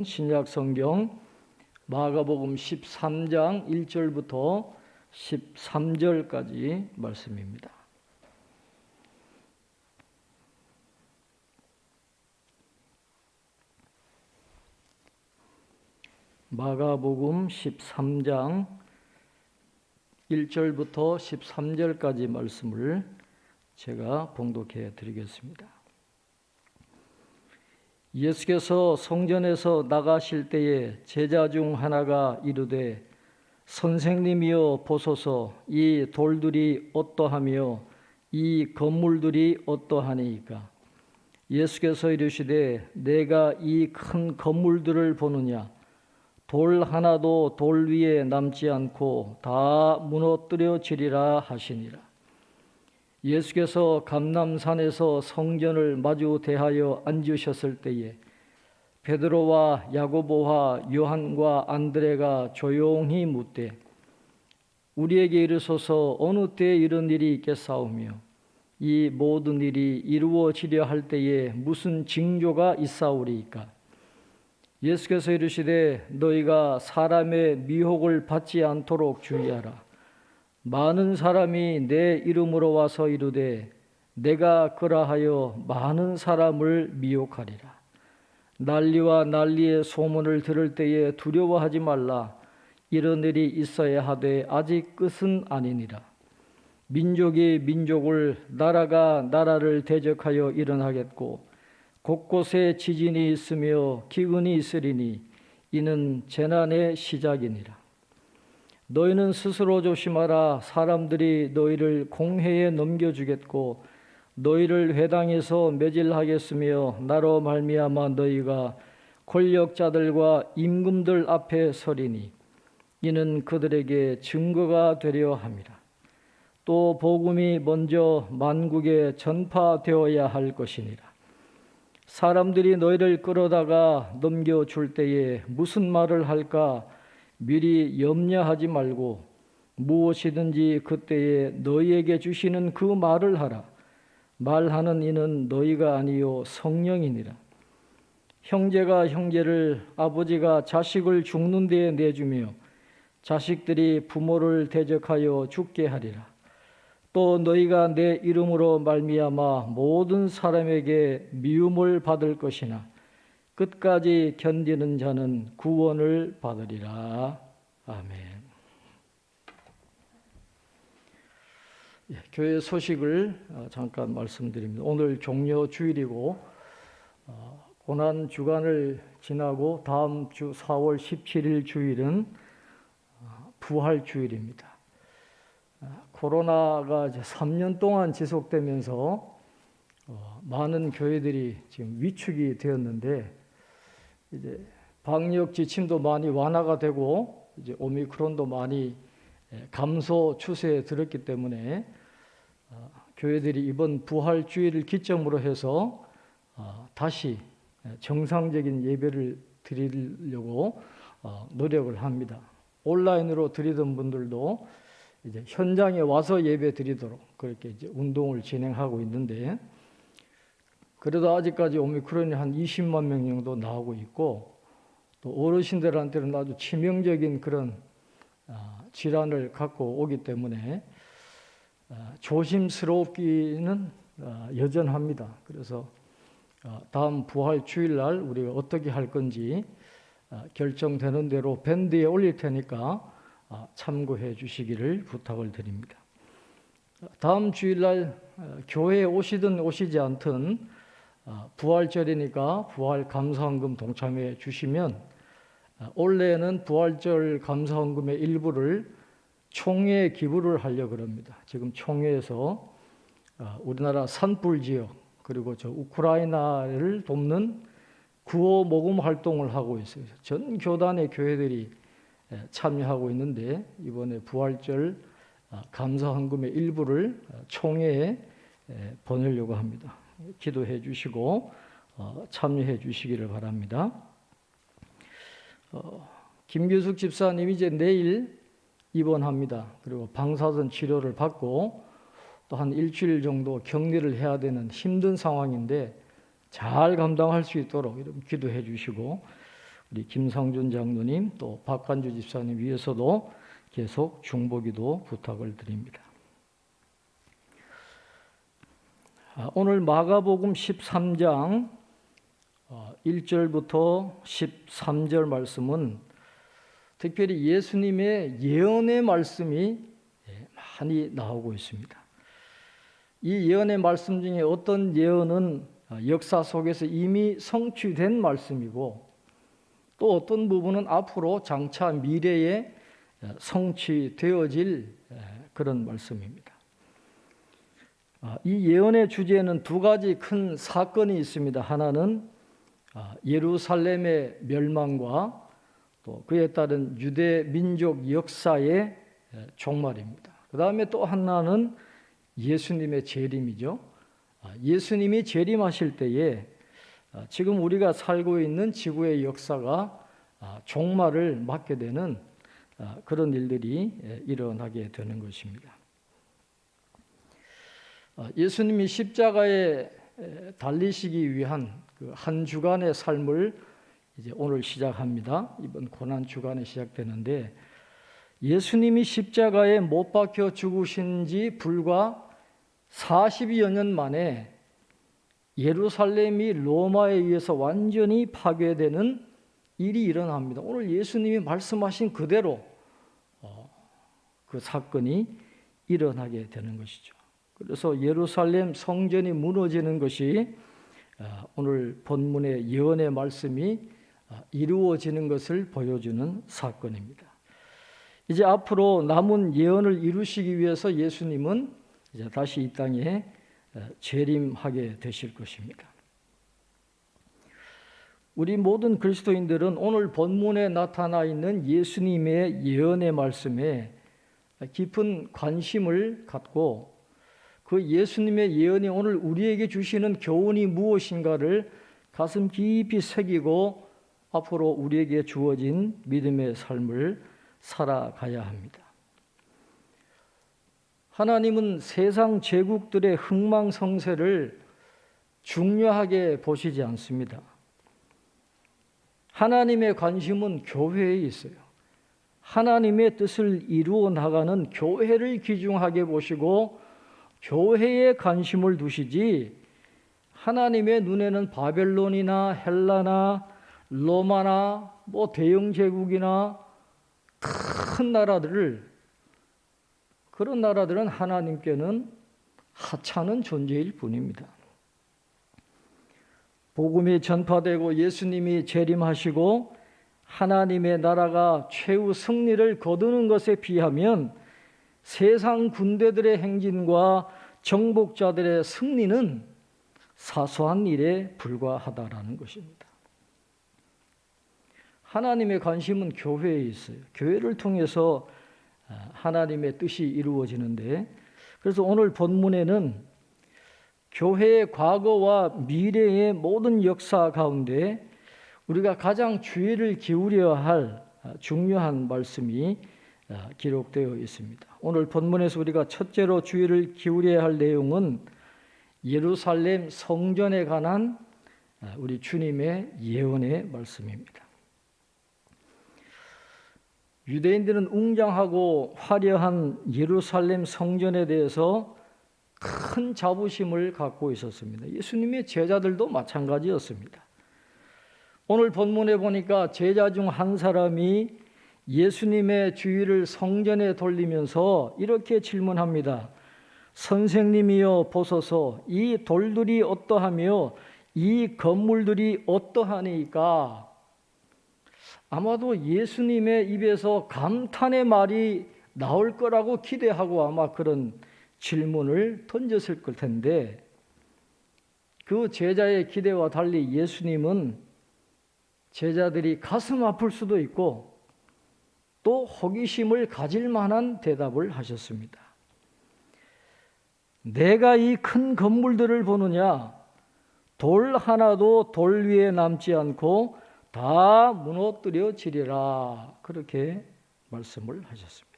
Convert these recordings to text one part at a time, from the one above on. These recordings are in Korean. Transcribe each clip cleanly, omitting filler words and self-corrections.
신약 성경 마가복음 13장 1절부터 13절까지 말씀입니다. 마가복음 13장 1절부터 13절까지 말씀을 제가 봉독해 드리겠습니다. 예수께서 성전에서 나가실 때에 제자 중 하나가 이르되 선생님이여 보소서, 이 돌들이 어떠하며 이 건물들이 어떠하니이까? 예수께서 이르시되 내가 이 큰 건물들을 보느냐? 돌 하나도 돌 위에 남지 않고 다 무너뜨려지리라 하시니라. 예수께서 감람산에서 성전을 마주 대하여 앉으셨을 때에 베드로와 야고보와 요한과 안드레가 조용히 묻되 우리에게 이르소서, 어느 때에 이런 일이 있겠사오며 이 모든 일이 이루어지려 할 때에 무슨 징조가 있사오리이까? 예수께서 이르시되 너희가 사람의 미혹을 받지 않도록 주의하라. 많은 사람이 내 이름으로 와서 이르되 내가 그라하여 많은 사람을 미혹하리라. 난리와 난리의 소문을 들을 때에 두려워하지 말라. 이런 일이 있어야 하되 아직 끝은 아니니라. 민족이 민족을, 나라가 나라를 대적하여 일어나겠고 곳곳에 지진이 있으며 기근이 있으리니 이는 재난의 시작이니라. 너희는 스스로 조심하라. 사람들이 너희를 공회에 넘겨주겠고 너희를 회당에서 매질하겠으며 나로 말미암아 너희가 권력자들과 임금들 앞에 서리니 이는 그들에게 증거가 되려 함이라. 또 복음이 먼저 만국에 전파되어야 할 것이니라. 사람들이 너희를 끌어다가 넘겨줄 때에 무슨 말을 할까 미리 염려하지 말고 무엇이든지 그때에 너희에게 주시는 그 말을 하라. 말하는 이는 너희가 아니요 성령이니라. 형제가 형제를, 아버지가 자식을 죽는 데에 내주며 자식들이 부모를 대적하여 죽게 하리라. 또 너희가 내 이름으로 말미암아 모든 사람에게 미움을 받을 것이나 끝까지 견디는 자는 구원을 받으리라. 아멘. 교회 소식을 잠깐 말씀드립니다. 오늘 종려 주일이고 고난 주간을 지나고 다음 주 4월 17일 주일은 부활 주일입니다. 코로나가 이제 3년 동안 지속되면서 많은 교회들이 지금 위축이 되었는데 이제 방역 지침도 많이 완화가 되고 이제 오미크론도 많이 감소 추세에 들었기 때문에 교회들이 이번 부활 주일을 기점으로 해서 다시 정상적인 예배를 드리려고 노력을 합니다. 온라인으로 드리던 분들도 이제 현장에 와서 예배 드리도록 그렇게 이제 운동을 진행하고 있는데, 그래도 아직까지 오미크론이 한 20만 명 정도 나오고 있고 또 어르신들한테는 아주 치명적인 그런 질환을 갖고 오기 때문에 조심스럽기는 여전합니다. 그래서 다음 부활 주일날 우리가 어떻게 할 건지 결정되는 대로 밴드에 올릴 테니까 참고해 주시기를 부탁을 드립니다. 다음 주일날 교회에 오시든 오시지 않든 부활절이니까 부활 감사헌금 동참해 주시면 올해는 부활절 감사헌금의 일부를 총회 기부를 하려고 합니다. 지금 총회에서 우리나라 산불 지역 그리고 저 우크라이나를 돕는 구호 모금 활동을 하고 있어요. 전 교단의 교회들이 참여하고 있는데 이번에 부활절 감사헌금의 일부를 총회에 보내려고 합니다. 기도해 주시고 참여해 주시기를 바랍니다. 김규숙 집사님이 이제 내일 입원합니다. 그리고 방사선 치료를 받고 또 한 일주일 정도 격리를 해야 되는 힘든 상황인데 잘 감당할 수 있도록 기도해 주시고, 우리 김상준 장로님 또 박관주 집사님 위해서도 계속 중보기도 부탁을 드립니다. 오늘 마가복음 13장 1절부터 13절 말씀은 특별히 예수님의 예언의 말씀이 많이 나오고 있습니다. 이 예언의 말씀 중에 어떤 예언은 역사 속에서 이미 성취된 말씀이고 또 어떤 부분은 앞으로 장차 미래에 성취되어질 그런 말씀입니다. 이 예언의 주제에는 두 가지 큰 사건이 있습니다. 하나는 예루살렘의 멸망과 또 그에 따른 유대 민족 역사의 종말입니다. 그 다음에 또 하나는 예수님의 재림이죠. 예수님이 재림하실 때에 지금 우리가 살고 있는 지구의 역사가 종말을 맞게 되는 그런 일들이 일어나게 되는 것입니다. 예수님이 십자가에 달리시기 위한 그 한 주간의 삶을 이제 오늘 시작합니다. 이번 고난 주간에 시작되는데 예수님이 십자가에 못 박혀 죽으신 지 불과 40여 년 만에 예루살렘이 로마에 의해서 완전히 파괴되는 일이 일어납니다. 오늘 예수님이 말씀하신 그대로 그 사건이 일어나게 되는 것이죠. 그래서 예루살렘 성전이 무너지는 것이 오늘 본문의 예언의 말씀이 이루어지는 것을 보여주는 사건입니다. 이제 앞으로 남은 예언을 이루시기 위해서 예수님은 이제 다시 이 땅에 재림하게 되실 것입니다. 우리 모든 그리스도인들은 오늘 본문에 나타나 있는 예수님의 예언의 말씀에 깊은 관심을 갖고 그 예수님의 예언이 오늘 우리에게 주시는 교훈이 무엇인가를 가슴 깊이 새기고 앞으로 우리에게 주어진 믿음의 삶을 살아가야 합니다. 하나님은 세상 제국들의 흥망성쇠를 중요하게 보시지 않습니다. 하나님의 관심은 교회에 있어요. 하나님의 뜻을 이루어 나가는 교회를 귀중하게 보시고 교회에 관심을 두시지 하나님의 눈에는 바벨론이나 헬라나 로마나 대영 제국이나 큰 나라들을 그런 나라들은 하나님께는 하찮은 존재일 뿐입니다. 복음이 전파되고 예수님이 재림하시고 하나님의 나라가 최후 승리를 거두는 것에 비하면 세상 군대들의 행진과 정복자들의 승리는 사소한 일에 불과하다라는 것입니다. 하나님의 관심은 교회에 있어요. 교회를 통해서 하나님의 뜻이 이루어지는데 그래서 오늘 본문에는 교회의 과거와 미래의 모든 역사 가운데 우리가 가장 주의를 기울여야 할 중요한 말씀이 기록되어 있습니다. 오늘 본문에서 우리가 첫째로 주의를 기울여야 할 내용은 예루살렘 성전에 관한 우리 주님의 예언의 말씀입니다. 유대인들은 웅장하고 화려한 예루살렘 성전에 대해서 큰 자부심을 갖고 있었습니다. 예수님의 제자들도 마찬가지였습니다. 오늘 본문에 보니까 제자 중 한 사람이 예수님의 주의를 성전에 돌리면서 이렇게 질문합니다. 선생님이여 보소서, 이 돌들이 어떠하며 이 건물들이 어떠하니까? 아마도 예수님의 입에서 감탄의 말이 나올 거라고 기대하고 아마 그런 질문을 던졌을 걸 텐데 그 제자의 기대와 달리 예수님은 제자들이 가슴 아플 수도 있고 또 호기심을 가질 만한 대답을 하셨습니다. 내가 이 큰 건물들을 보느냐? 돌 하나도 돌 위에 남지 않고 다 무너뜨려지리라. 그렇게 말씀을 하셨습니다.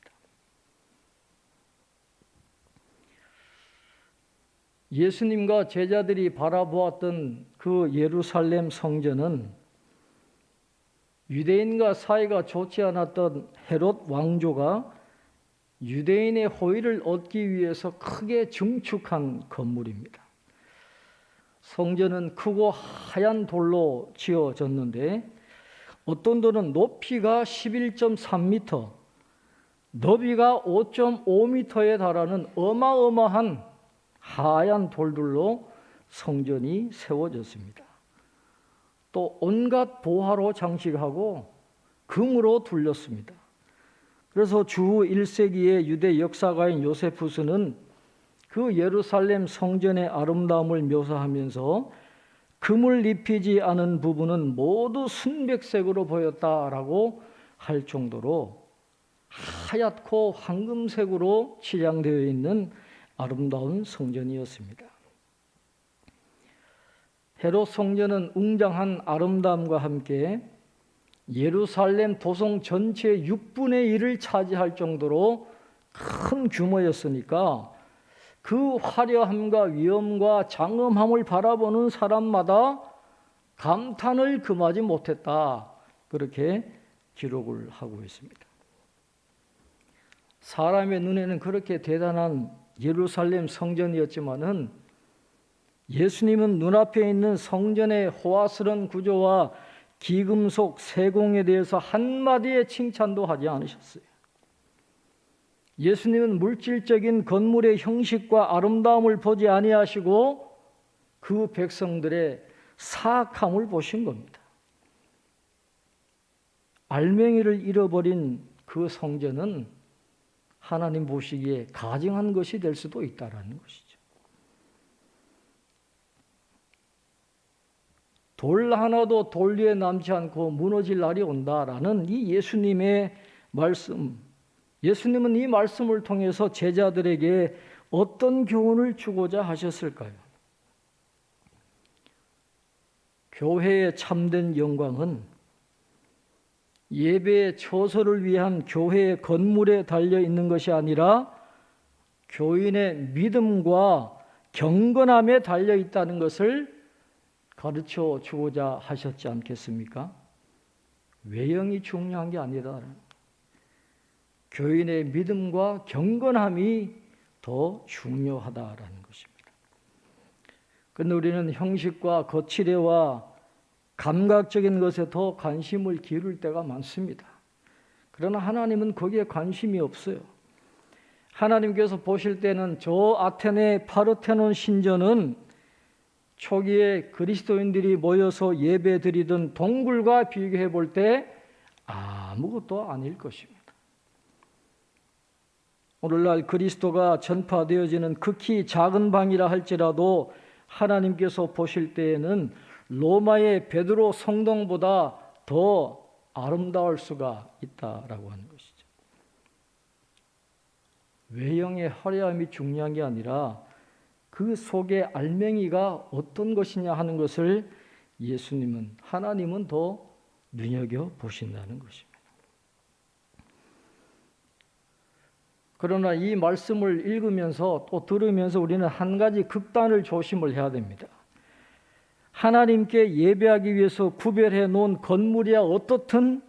예수님과 제자들이 바라보았던 그 예루살렘 성전은 유대인과 사이가 좋지 않았던 헤롯 왕조가 유대인의 호의를 얻기 위해서 크게 증축한 건물입니다. 성전은 크고 하얀 돌로 지어졌는데 어떤 돌은 높이가 11.3m, 너비가 5.5m에 달하는 어마어마한 하얀 돌들로 성전이 세워졌습니다. 또 온갖 보화로 장식하고 금으로 둘렸습니다. 그래서 주 1세기의 유대 역사가인 요세푸스는 그 예루살렘 성전의 아름다움을 묘사하면서 금을 입히지 않은 부분은 모두 순백색으로 보였다라고 할 정도로 하얗고 황금색으로 칠량되어 있는 아름다운 성전이었습니다. 헤롯 성전은 웅장한 아름다움과 함께 예루살렘 도성 전체의 6분의 1을 차지할 정도로 큰 규모였으니까 그 화려함과 위엄과 장엄함을 바라보는 사람마다 감탄을 금하지 못했다. 그렇게 기록을 하고 있습니다. 사람의 눈에는 그렇게 대단한 예루살렘 성전이었지만은 예수님은 눈앞에 있는 성전의 호화스러운 구조와 기금속 세공에 대해서 한마디의 칭찬도 하지 않으셨어요. 예수님은 물질적인 건물의 형식과 아름다움을 보지 아니하시고 그 백성들의 사악함을 보신 겁니다. 알맹이를 잃어버린 그 성전은 하나님 보시기에 가증한 것이 될 수도 있다라는 것이죠. 돌 하나도 돌 위에 남지 않고 무너질 날이 온다라는 이 예수님의 말씀, 예수님은 이 말씀을 통해서 제자들에게 어떤 교훈을 주고자 하셨을까요? 교회의 참된 영광은 예배의 처소를 위한 교회의 건물에 달려 있는 것이 아니라 교인의 믿음과 경건함에 달려 있다는 것을 가르쳐 주고자 하셨지 않겠습니까? 외형이 중요한 게 아니라 교인의 믿음과 경건함이 더 중요하다라는 것입니다. 그런데 우리는 형식과 거칠애와 감각적인 것에 더 관심을 기울일 때가 많습니다. 그러나 하나님은 거기에 관심이 없어요. 하나님께서 보실 때는 저 아테네 파르테논 신전은 초기에 그리스도인들이 모여서 예배드리던 동굴과 비교해 볼 때 아무것도 아닐 것입니다. 오늘날 그리스도가 전파되어지는 극히 작은 방이라 할지라도 하나님께서 보실 때에는 로마의 베드로 성당보다 더 아름다울 수가 있다라고 하는 것이죠. 외형의 화려함이 중요한 게 아니라 그 속의 알맹이가 어떤 것이냐 하는 것을 예수님은, 하나님은 더 눈여겨보신다는 것입니다. 그러나 이 말씀을 읽으면서 또 들으면서 우리는 한 가지 극단을 조심을 해야 됩니다. 하나님께 예배하기 위해서 구별해 놓은 건물이야 어떻든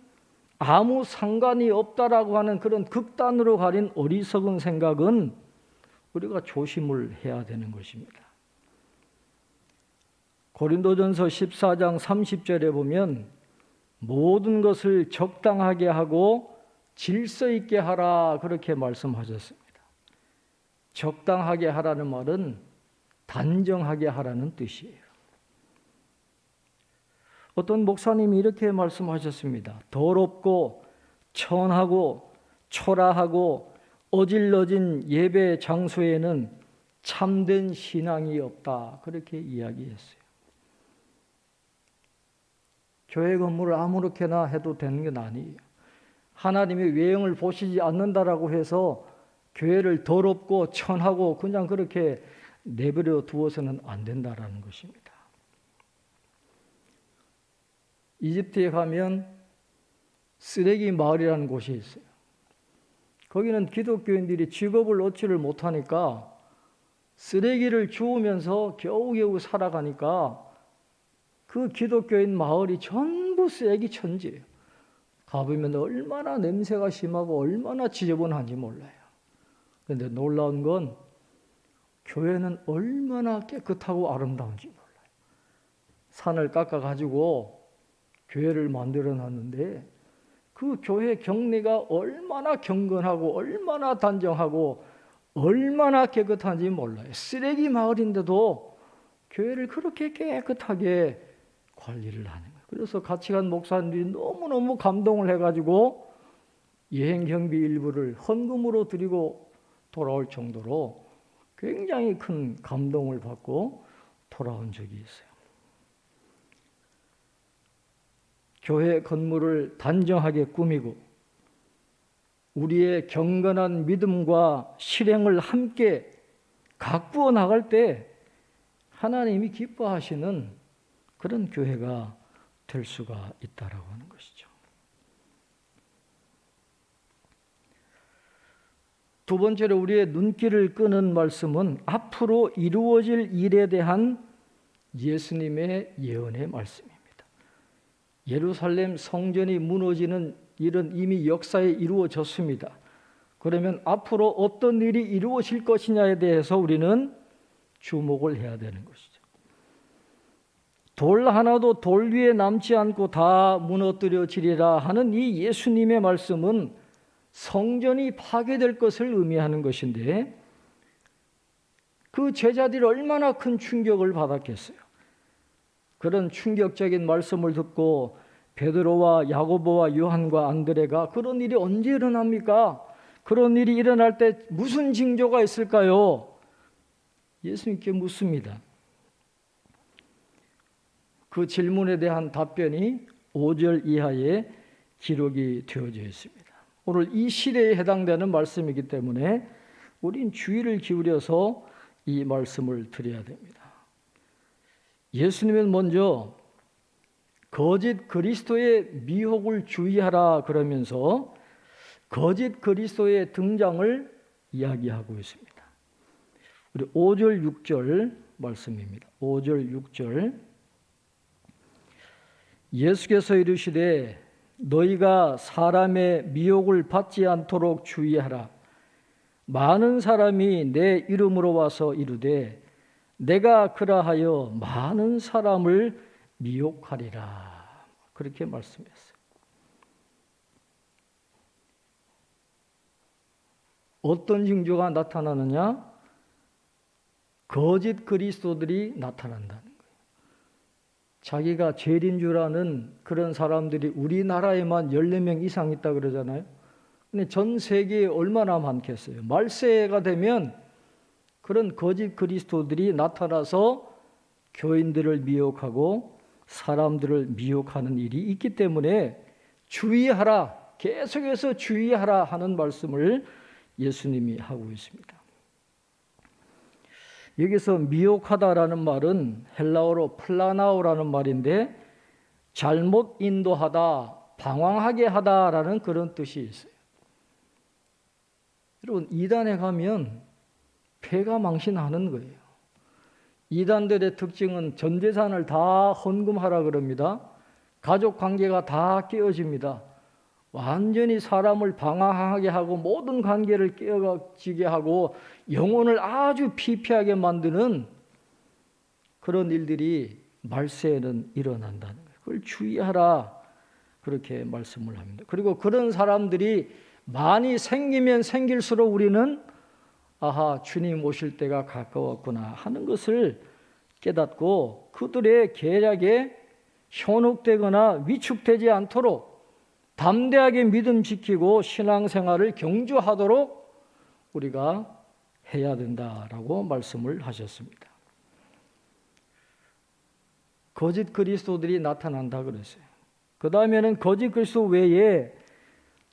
아무 상관이 없다라고 하는 그런 극단으로 가린 어리석은 생각은 우리가 조심을 해야 되는 것입니다. 고린도전서 14장 30절에 보면 모든 것을 적당하게 하고 질서 있게 하라 그렇게 말씀하셨습니다. 적당하게 하라는 말은 단정하게 하라는 뜻이에요. 어떤 목사님이 이렇게 말씀하셨습니다. 더럽고 천하고 초라하고 어질러진 예배 장소에는 참된 신앙이 없다. 그렇게 이야기했어요. 교회 건물을 아무렇게나 해도 되는 건 아니에요. 하나님이 외형을 보시지 않는다라고 해서 교회를 더럽고 천하고 그냥 그렇게 내버려 두어서는 안 된다라는 것입니다. 이집트에 가면 쓰레기 마을이라는 곳이 있어요. 거기는 기독교인들이 직업을 얻지를 못하니까 쓰레기를 주우면서 겨우겨우 살아가니까 그 기독교인 마을이 전부 쓰레기 천지예요. 가보면 얼마나 냄새가 심하고 얼마나 지저분한지 몰라요. 그런데 놀라운 건 교회는 얼마나 깨끗하고 아름다운지 몰라요. 산을 깎아가지고 교회를 만들어 놨는데 그 교회 경내가 얼마나 경건하고 얼마나 단정하고 얼마나 깨끗한지 몰라요. 쓰레기 마을인데도 교회를 그렇게 깨끗하게 관리를 하는 거예요. 그래서 같이 간 목사님들이 너무너무 감동을 해가지고 여행 경비 일부를 헌금으로 드리고 돌아올 정도로 굉장히 큰 감동을 받고 돌아온 적이 있어요. 교회 건물을 단정하게 꾸미고 우리의 경건한 믿음과 실행을 함께 가꾸어 나갈 때 하나님이 기뻐하시는 그런 교회가 될 수가 있다라고 하는 것이죠. 두 번째로 우리의 눈길을 끄는 말씀은 앞으로 이루어질 일에 대한 예수님의 예언의 말씀입니다. 예루살렘 성전이 무너지는 일은 이미 역사에 이루어졌습니다. 그러면 앞으로 어떤 일이 이루어질 것이냐에 대해서 우리는 주목을 해야 되는 것이죠. 돌 하나도 돌 위에 남지 않고 다 무너뜨려지리라 하는 이 예수님의 말씀은 성전이 파괴될 것을 의미하는 것인데 그 제자들이 얼마나 큰 충격을 받았겠어요. 그런 충격적인 말씀을 듣고 베드로와 야고보와 요한과 안드레가 그런 일이 언제 일어납니까? 그런 일이 일어날 때 무슨 징조가 있을까요? 예수님께 묻습니다. 그 질문에 대한 답변이 5절 이하에 기록이 되어져 있습니다. 오늘 이 시대에 해당되는 말씀이기 때문에 우린 주의를 기울여서 이 말씀을 드려야 됩니다. 예수님은 먼저 거짓 그리스도의 미혹을 주의하라 그러면서 거짓 그리스도의 등장을 이야기하고 있습니다. 우리 5절 6절 말씀입니다. 5절 6절 예수께서 이르시되 너희가 사람의 미혹을 받지 않도록 주의하라. 많은 사람이 내 이름으로 와서 이르되 내가 그라하여 많은 사람을 미혹하리라. 그렇게 말씀했어요. 어떤 징조가 나타나느냐? 거짓 그리스도들이 나타난다는 거예요. 자기가 죄인 줄 아는 그런 사람들이 우리나라에만 14명 이상 있다 그러잖아요. 근데 전 세계에 얼마나 많겠어요. 말세가 되면 그런 거짓 그리스도들이 나타나서 교인들을 미혹하고 사람들을 미혹하는 일이 있기 때문에 주의하라, 계속해서 주의하라 하는 말씀을 예수님이 하고 있습니다. 여기서 미혹하다라는 말은 헬라어로 플라나오라는 말인데 잘못 인도하다, 방황하게 하다라는 그런 뜻이 있어요. 여러분, 이단에 가면 폐가 망신하는 거예요. 이단들의 특징은 전 재산을 다 헌금하라 그럽니다. 가족 관계가 다 깨어집니다. 완전히 사람을 방황하게 하고 모든 관계를 깨어지게 하고 영혼을 아주 피폐하게 만드는 그런 일들이 말세에는 일어난다는 거예요. 그걸 주의하라 그렇게 말씀을 합니다. 그리고 그런 사람들이 많이 생기면 생길수록 우리는 아하, 주님 오실 때가 가까웠구나 하는 것을 깨닫고 그들의 계략에 현혹되거나 위축되지 않도록 담대하게 믿음 지키고 신앙생활을 경주하도록 우리가 해야 된다라고 말씀을 하셨습니다. 거짓 그리스도들이 나타난다 그랬어요. 그 다음에는 거짓 그리스도 외에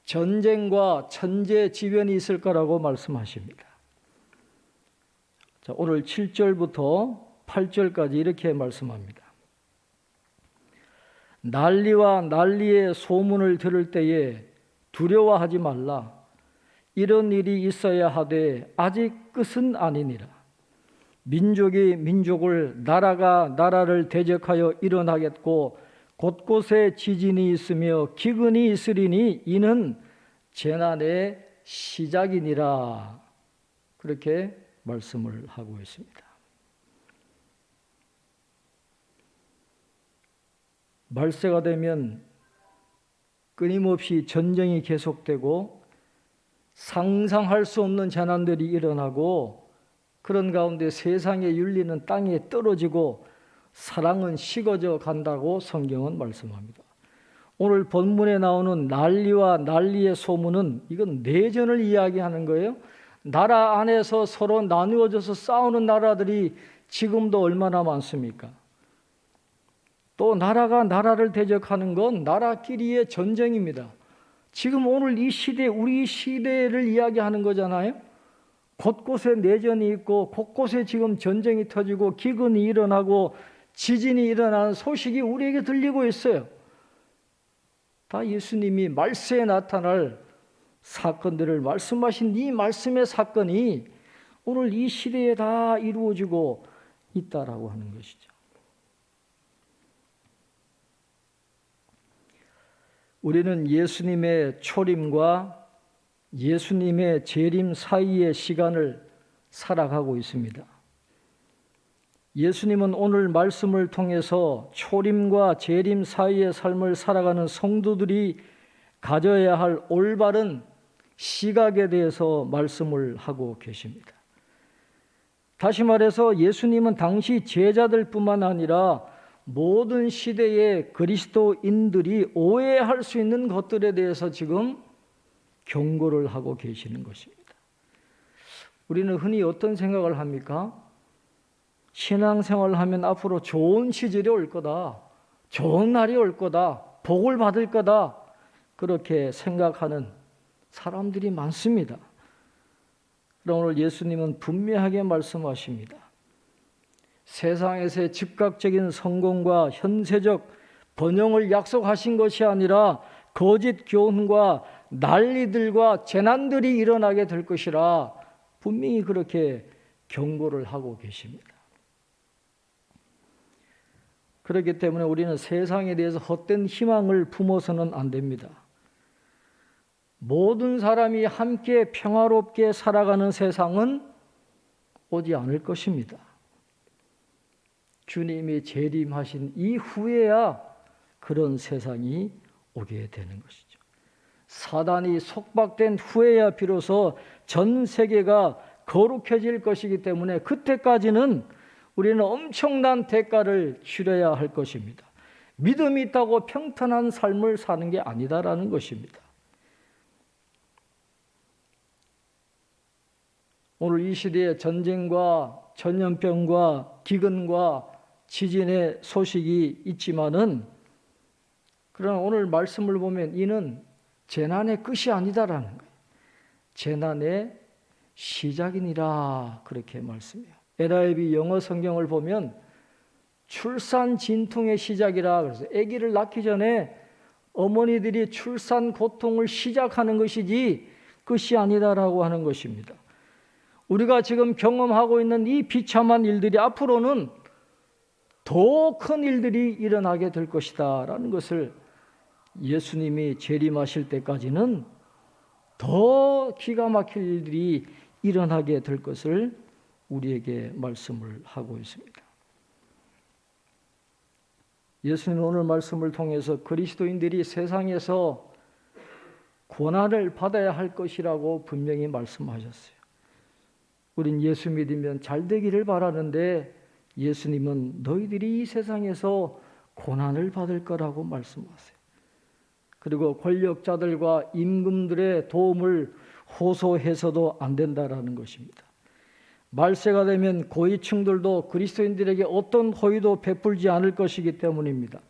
전쟁과 천재지변이 있을 거라고 말씀하십니다. 자, 오늘 7절부터 8절까지 이렇게 말씀합니다. 난리와 난리의 소문을 들을 때에 두려워하지 말라. 이런 일이 있어야 하되 아직 끝은 아니니라. 민족이 민족을 나라가 나라를 대적하여 일어나겠고 곳곳에 지진이 있으며 기근이 있으리니 이는 재난의 시작이니라. 그렇게 말씀을 하고 있습니다. 말세가 되면 끊임없이 전쟁이 계속되고 상상할 수 없는 재난들이 일어나고 그런 가운데 세상의 윤리는 땅에 떨어지고 사랑은 식어져 간다고 성경은 말씀합니다. 오늘 본문에 나오는 난리와 난리의 소문은 이건 내전을 이야기하는 거예요. 나라 안에서 서로 나누어져서 싸우는 나라들이 지금도 얼마나 많습니까? 또 나라가 나라를 대적하는 건 나라끼리의 전쟁입니다. 지금 오늘 이 시대, 우리 시대를 이야기하는 거잖아요. 곳곳에 내전이 있고 곳곳에 지금 전쟁이 터지고 기근이 일어나고 지진이 일어나는 소식이 우리에게 들리고 있어요. 다 예수님이 말세에 나타날 사건들을 말씀하신 이 말씀의 사건이 오늘 이 시대에 다 이루어지고 있다라고 하는 것이죠. 우리는 예수님의 초림과 예수님의 재림 사이의 시간을 살아가고 있습니다. 예수님은 오늘 말씀을 통해서 초림과 재림 사이의 삶을 살아가는 성도들이 가져야 할 올바른 시각에 대해서 말씀을 하고 계십니다. 다시 말해서 예수님은 당시 제자들뿐만 아니라 모든 시대의 그리스도인들이 오해할 수 있는 것들에 대해서 지금 경고를 하고 계시는 것입니다. 우리는 흔히 어떤 생각을 합니까? 신앙생활을 하면 앞으로 좋은 시절이 올 거다, 좋은 날이 올 거다, 복을 받을 거다, 그렇게 생각하는 사람들이 많습니다. 그러나 오늘 예수님은 분명하게 말씀하십니다. 세상에서의 즉각적인 성공과 현세적 번영을 약속하신 것이 아니라 거짓 교훈과 난리들과 재난들이 일어나게 될 것이라 분명히 그렇게 경고를 하고 계십니다. 그렇기 때문에 우리는 세상에 대해서 헛된 희망을 품어서는 안 됩니다. 모든 사람이 함께 평화롭게 살아가는 세상은 오지 않을 것입니다. 주님이 재림하신 이후에야 그런 세상이 오게 되는 것이죠. 사단이 속박된 후에야 비로소 전 세계가 거룩해질 것이기 때문에 그때까지는 우리는 엄청난 대가를 치러야 할 것입니다. 믿음이 있다고 평탄한 삶을 사는 게 아니다라는 것입니다. 오늘 이 시대에 전쟁과 전염병과 기근과 지진의 소식이 있지만은 그러나 오늘 말씀을 보면 이는 재난의 끝이 아니다라는 거예요. 재난의 시작이니라 그렇게 말씀해요. NIV 영어 성경을 보면 출산 진통의 시작이라 그래서 아기를 낳기 전에 어머니들이 출산 고통을 시작하는 것이지 끝이 아니다라고 하는 것입니다. 우리가 지금 경험하고 있는 이 비참한 일들이 앞으로는 더 큰 일들이 일어나게 될 것이다 라는 것을 예수님이 재림하실 때까지는 더 기가 막힐 일들이 일어나게 될 것을 우리에게 말씀을 하고 있습니다. 예수님은 오늘 말씀을 통해서 그리스도인들이 세상에서 고난을 받아야 할 것이라고 분명히 말씀하셨어요. 우린 예수 믿으면 잘 되기를 바라는데 예수님은 너희들이 이 세상에서 고난을 받을 거라고 말씀하세요. 그리고 권력자들과 임금들의 도움을 호소해서도 안 된다라는 것입니다. 말세가 되면 고위층들도 그리스도인들에게 어떤 호의도 베풀지 않을 것이기 때문입니다.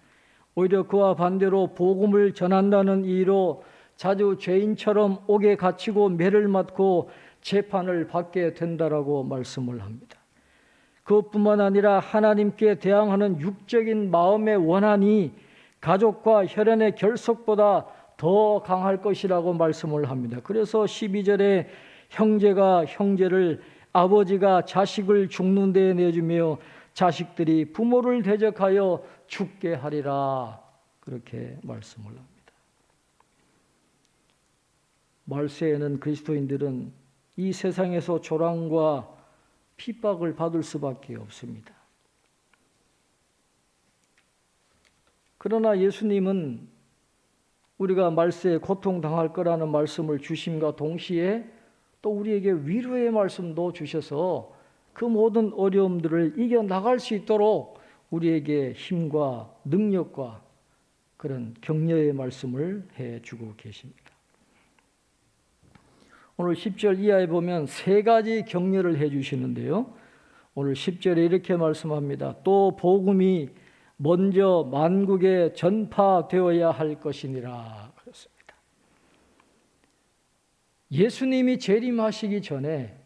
오히려 그와 반대로 복음을 전한다는 이유로 자주 죄인처럼 옥에 갇히고 매를 맞고 재판을 받게 된다라고 말씀을 합니다. 그것뿐만 아니라 하나님께 대항하는 육적인 마음의 원한이 가족과 혈연의 결속보다 더 강할 것이라고 말씀을 합니다. 그래서 12절에 형제가 형제를, 아버지가 자식을 죽는 데에 내주며 자식들이 부모를 대적하여 죽게 하리라 그렇게 말씀을 합니다. 말세에는 그리스도인들은 이 세상에서 조랑과 핍박을 받을 수밖에 없습니다. 그러나 예수님은 우리가 말세에 고통당할 거라는 말씀을 주심과 동시에 또 우리에게 위로의 말씀도 주셔서 그 모든 어려움들을 이겨나갈 수 있도록 우리에게 힘과 능력과 그런 격려의 말씀을 해주고 계십니다. 오늘 10절 이하에 보면 세 가지 격려를 해주시는데요. 오늘 10절에 이렇게 말씀합니다. 또 복음이 먼저 만국에 전파되어야 할 것이니라 그랬습니다. 예수님이 재림하시기 전에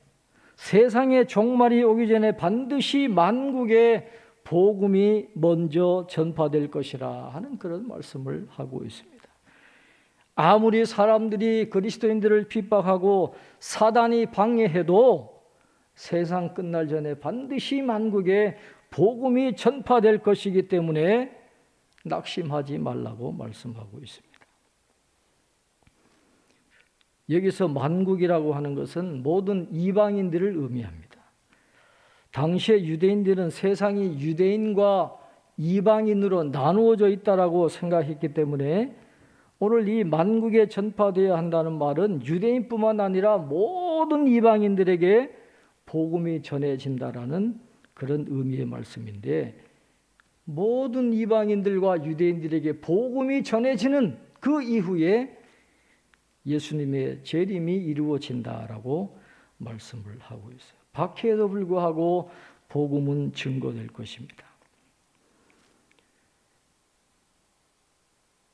세상의 종말이 오기 전에 반드시 만국에 복음이 먼저 전파될 것이라 하는 그런 말씀을 하고 있습니다. 아무리 사람들이 그리스도인들을 핍박하고 사단이 방해해도 세상 끝날 전에 반드시 만국에 복음이 전파될 것이기 때문에 낙심하지 말라고 말씀하고 있습니다. 여기서 만국이라고 하는 것은 모든 이방인들을 의미합니다. 당시에 유대인들은 세상이 유대인과 이방인으로 나누어져 있다라고 생각했기 때문에 오늘 이 만국에 전파되어야 한다는 말은 유대인뿐만 아니라 모든 이방인들에게 복음이 전해진다라는 그런 의미의 말씀인데, 모든 이방인들과 유대인들에게 복음이 전해지는 그 이후에 예수님의 재림이 이루어진다라고 말씀을 하고 있어요. 박해에도 불구하고 복음은 증거될 것입니다.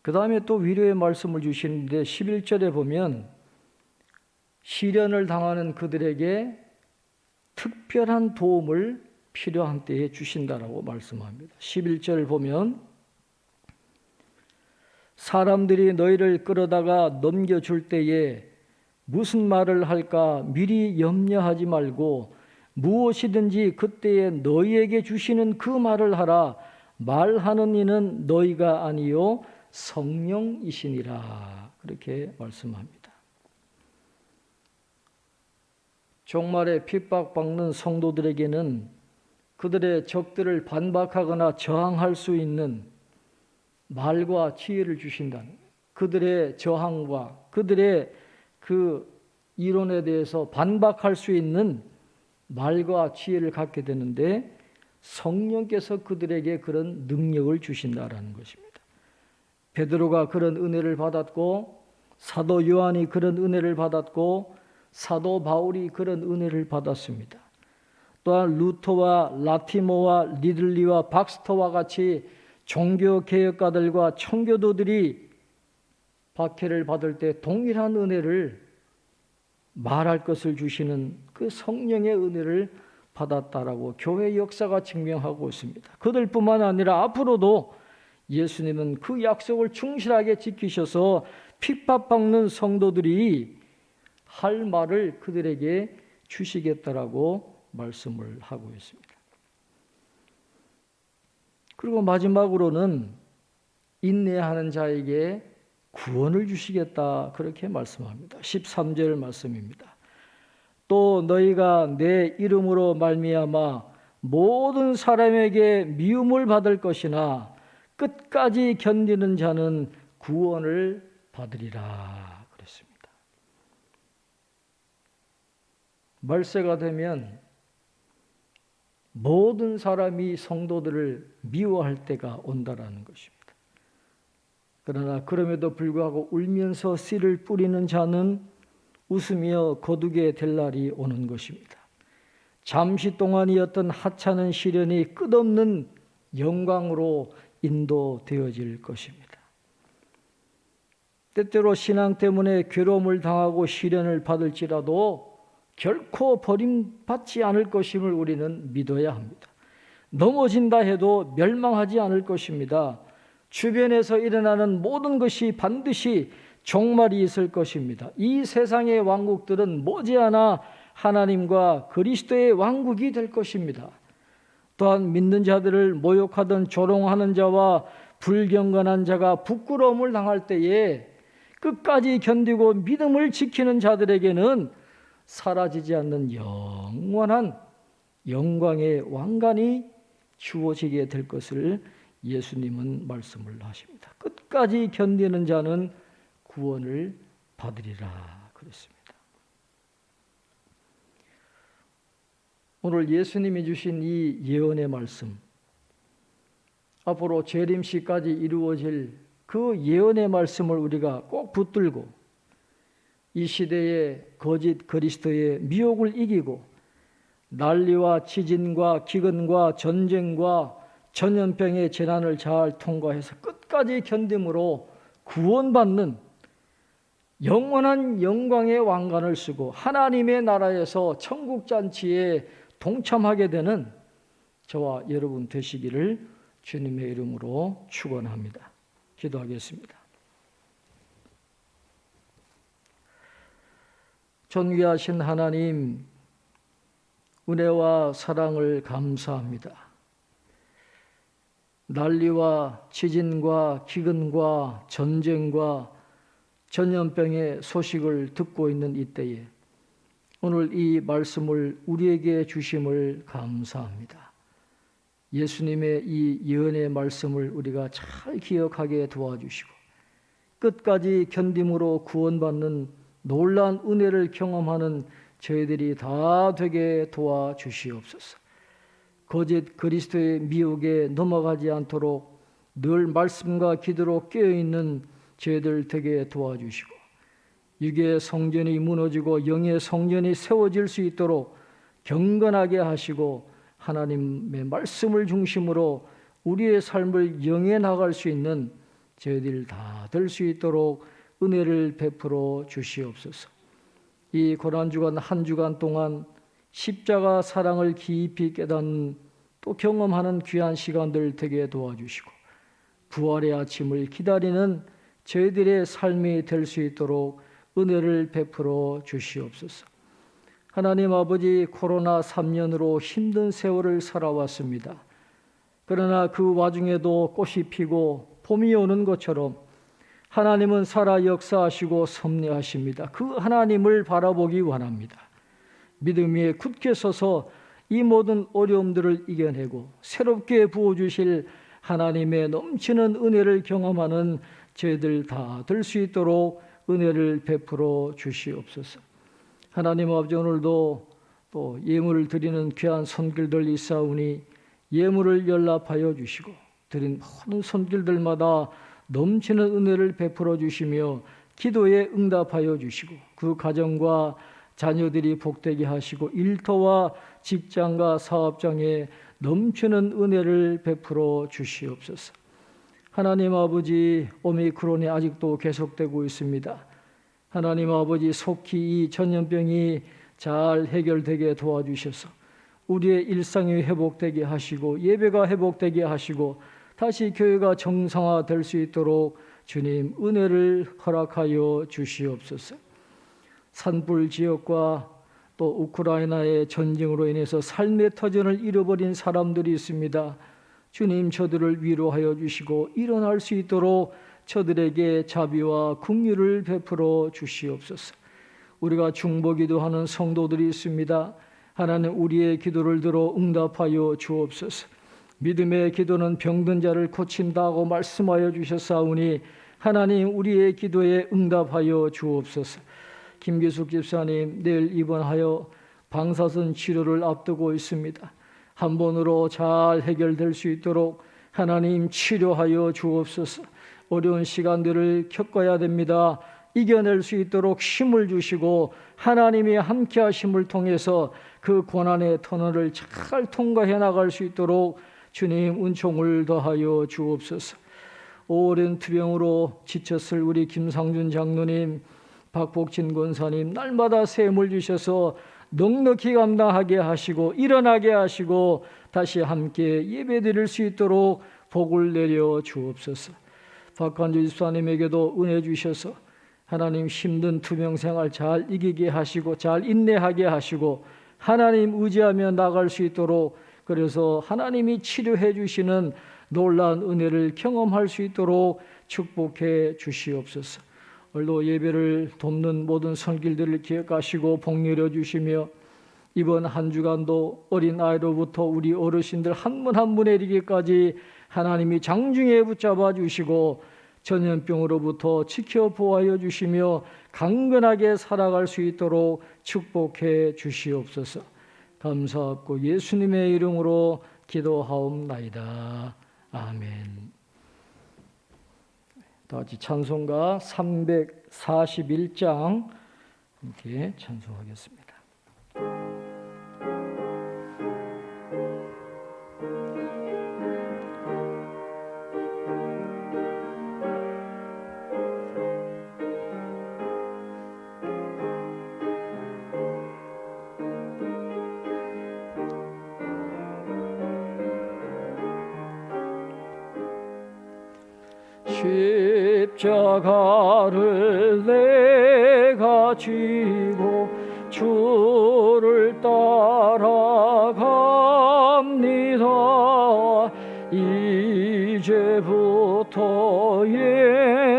그 다음에 또 위로의 말씀을 주시는데 11절에 보면 시련을 당하는 그들에게 특별한 도움을 필요한 때에 주신다라고 말씀합니다. 11절 보면 사람들이 너희를 끌어다가 넘겨줄 때에 무슨 말을 할까 미리 염려하지 말고 무엇이든지 그때에 너희에게 주시는 그 말을 하라. 말하는 이는 너희가 아니요 성령이시니라. 그렇게 말씀합니다. 종말에 핍박받는 성도들에게는 그들의 적들을 반박하거나 저항할 수 있는 말과 지혜를 주신다는, 그들의 저항과 그들의 그 이론에 대해서 반박할 수 있는 말과 지혜를 갖게 되는데 성령께서 그들에게 그런 능력을 주신다라는 것입니다. 베드로가 그런 은혜를 받았고 사도 요한이 그런 은혜를 받았고 사도 바울이 그런 은혜를 받았습니다. 또한 루터와 라티모와 리들리와 박스터와 같이 종교개혁가들과 청교도들이 박해를 받을 때 동일한 은혜를 말할 것을 주시는 그 성령의 은혜를 받았다라고 교회 역사가 증명하고 있습니다. 그들뿐만 아니라 앞으로도 예수님은 그 약속을 충실하게 지키셔서 핍박받는 성도들이 할 말을 그들에게 주시겠다라고 말씀을 하고 있습니다. 그리고 마지막으로는 인내하는 자에게 구원을 주시겠다 그렇게 말씀합니다. 13절 말씀입니다. 또 너희가 내 이름으로 말미암아 모든 사람에게 미움을 받을 것이나 끝까지 견디는 자는 구원을 받으리라 그랬습니다. 말세가 되면 모든 사람이 성도들을 미워할 때가 온다라는 것입니다. 그러나 그럼에도 불구하고 울면서 씨를 뿌리는 자는 웃으며 거두게 될 날이 오는 것입니다. 잠시 동안이었던 하찮은 시련이 끝없는 영광으로 인도되어질 것입니다. 때때로 신앙 때문에 괴로움을 당하고 시련을 받을지라도 결코 버림받지 않을 것임을 우리는 믿어야 합니다. 넘어진다 해도 멸망하지 않을 것입니다. 주변에서 일어나는 모든 것이 반드시 종말이 있을 것입니다. 이 세상의 왕국들은 머지않아 하나님과 그리스도의 왕국이 될 것입니다. 또한 믿는 자들을 모욕하던 조롱하는 자와 불경건한 자가 부끄러움을 당할 때에 끝까지 견디고 믿음을 지키는 자들에게는 사라지지 않는 영원한 영광의 왕관이 주어지게 될 것을 예수님은 말씀을 하십니다. 끝까지 견디는 자는 구원을 받으리라 그랬습니다. 오늘 예수님이 주신 이 예언의 말씀, 앞으로 재림시까지 이루어질 그 예언의 말씀을 우리가 꼭 붙들고 이 시대의 거짓 그리스도의 미혹을 이기고 난리와 지진과 기근과 전쟁과 전염병의 재난을 잘 통과해서 끝까지 견딤으로 구원받는 영원한 영광의 왕관을 쓰고 하나님의 나라에서 천국잔치에 동참하게 되는 저와 여러분 되시기를 주님의 이름으로 축원합니다. 기도하겠습니다. 존귀하신 하나님, 은혜와 사랑을 감사합니다. 난리와 지진과 기근과 전쟁과 전염병의 소식을 듣고 있는 이때에 오늘 이 말씀을 우리에게 주심을 감사합니다. 예수님의 이 예언의 말씀을 우리가 잘 기억하게 도와주시고 끝까지 견딤으로 구원받는 놀라운 은혜를 경험하는 저희들이 다 되게 도와주시옵소서. 거짓 그리스도의 미혹에 넘어가지 않도록 늘 말씀과 기도로 깨어있는 저희들 되게 도와주시고 육의 성전이 무너지고 영의 성전이 세워질 수 있도록 경건하게 하시고 하나님의 말씀을 중심으로 우리의 삶을 영해 나갈 수 있는 저희들 다 될 수 있도록 은혜를 베풀어 주시옵소서. 이 고난주간 한 주간 동안 십자가 사랑을 깊이 깨닫는 또 경험하는 귀한 시간들 되게 도와주시고 부활의 아침을 기다리는 저희들의 삶이 될 수 있도록 은혜를 베풀어 주시옵소서. 하나님 아버지, 코로나 3년으로 힘든 세월을 살아왔습니다. 그러나 그 와중에도 꽃이 피고 봄이 오는 것처럼 하나님은 살아 역사하시고 섭리하십니다. 그 하나님을 바라보기 원합니다. 믿음 위에 굳게 서서 이 모든 어려움들을 이겨내고 새롭게 부어주실 하나님의 넘치는 은혜를 경험하는 저희들 다 될 수 있도록 은혜를 베풀어 주시옵소서. 하나님 아버지, 오늘도 또 예물을 드리는 귀한 손길들 있사오니 예물을 연락하여 주시고 드린 모든 손길들마다 넘치는 은혜를 베풀어 주시며 기도에 응답하여 주시고 그 가정과 자녀들이 복되게 하시고 일터와 직장과 사업장에 넘치는 은혜를 베풀어 주시옵소서. 하나님 아버지, 오미크론이 아직도 계속되고 있습니다. 하나님 아버지, 속히 이 전염병이 잘 해결되게 도와주셔서 우리의 일상이 회복되게 하시고 예배가 회복되게 하시고 다시 교회가 정상화될 수 있도록 주님 은혜를 허락하여 주시옵소서. 산불 지역과 또 우크라이나의 전쟁으로 인해서 삶의 터전을 잃어버린 사람들이 있습니다. 주님, 저들을 위로하여 주시고 일어날 수 있도록 저들에게 자비와 긍휼을 베풀어 주시옵소서. 우리가 중보기도 하는 성도들이 있습니다. 하나님, 우리의 기도를 들어 응답하여 주옵소서. 믿음의 기도는 병든 자를 고친다고 말씀하여 주셨사오니 하나님, 우리의 기도에 응답하여 주옵소서. 김기숙 집사님, 내일 입원하여 방사선 치료를 앞두고 있습니다. 한 번으로 잘 해결될 수 있도록 하나님 치료하여 주옵소서. 어려운 시간들을 겪어야 됩니다. 이겨낼 수 있도록 힘을 주시고 하나님이 함께 하심을 통해서 그 고난의 터널을 잘 통과해 나갈 수 있도록 주님 은총을 더하여 주옵소서. 오랜 투병으로 지쳤을 우리 김상준 장로님, 박복진 권사님, 날마다 샘을 주셔서 넉넉히 감당하게 하시고 일어나게 하시고 다시 함께 예배드릴 수 있도록 복을 내려 주옵소서. 박한주 집사님에게도 은혜 주셔서 하나님 힘든 투병생활 잘 이기게 하시고 잘 인내하게 하시고 하나님 의지하며 나갈 수 있도록, 그래서 하나님이 치료해 주시는 놀라운 은혜를 경험할 수 있도록 축복해 주시옵소서. 오늘도 예배를 돕는 모든 손길들을 기억하시고 복렬해 주시며 이번 한 주간도 어린아이로부터 우리 어르신들 한 분 한 분에 이르기까지 하나님이 장중에 붙잡아 주시고 전염병으로부터 지켜 보호하여 주시며 강건하게 살아갈 수 있도록 축복해 주시옵소서. 감사하고 예수님의 이름으로 기도하옵나이다. 아멘. 다 같이 찬송가 341장 함께 찬송하겠습니다. 십자가를 내가 지고 주를 따라갑니다. 이제부터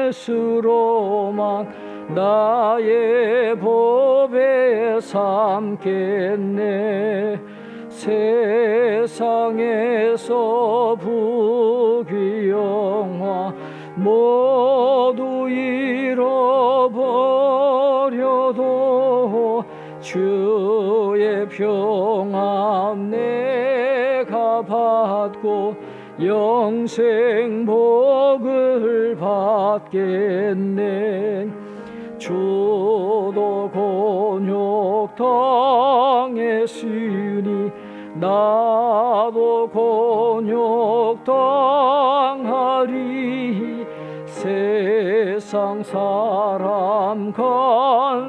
예수로만 나의 보배 삼겠네. 세상에서 부귀영화 모두 잃어버려도 주의 평안 내가 받고 영생 복을 받겠네. 주도 곤욕 당했으니 나도 곤욕 당하리. 세상 사람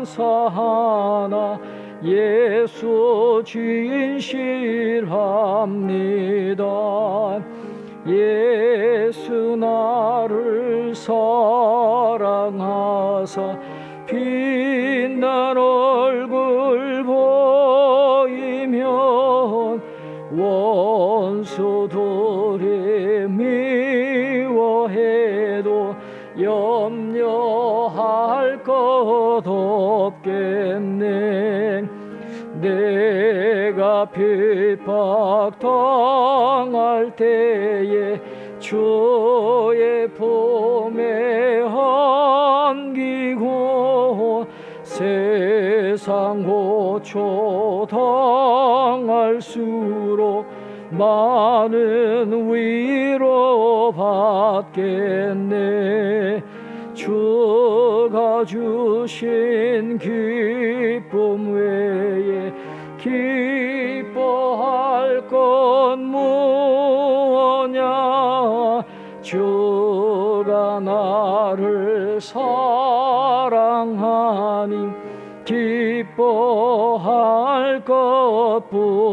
간사하나 예수 진실합니다. 예수 나를 사랑하사 빛난 얼굴 보이면 원수들이 미워해도 염려할 것 없겠네. 내가 핍박당할 때에 주의 품에 안기고 세상 고초 당할수록 많은 위로 받겠네. 주가 주신 기쁨 외에 기뻐할 것 무엇냐. 주가 나를 사랑하니 기뻐할 것뿐일세.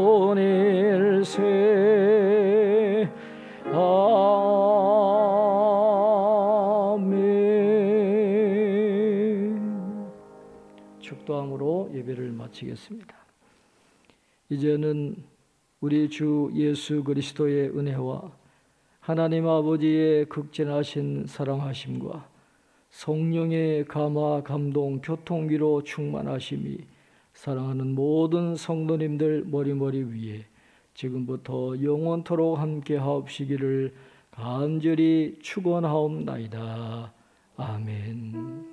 아멘. 축도함으로 예배를 마치겠습니다. 이제는 우리 주 예수 그리스도의 은혜와 하나님 아버지의 극진하신 사랑하심과 성령의 감화 감동 교통비로 충만하심이 사랑하는 모든 성도님들 머리머리 위에 지금부터 영원토록 함께 하옵시기를 간절히 축원하옵나이다. 아멘.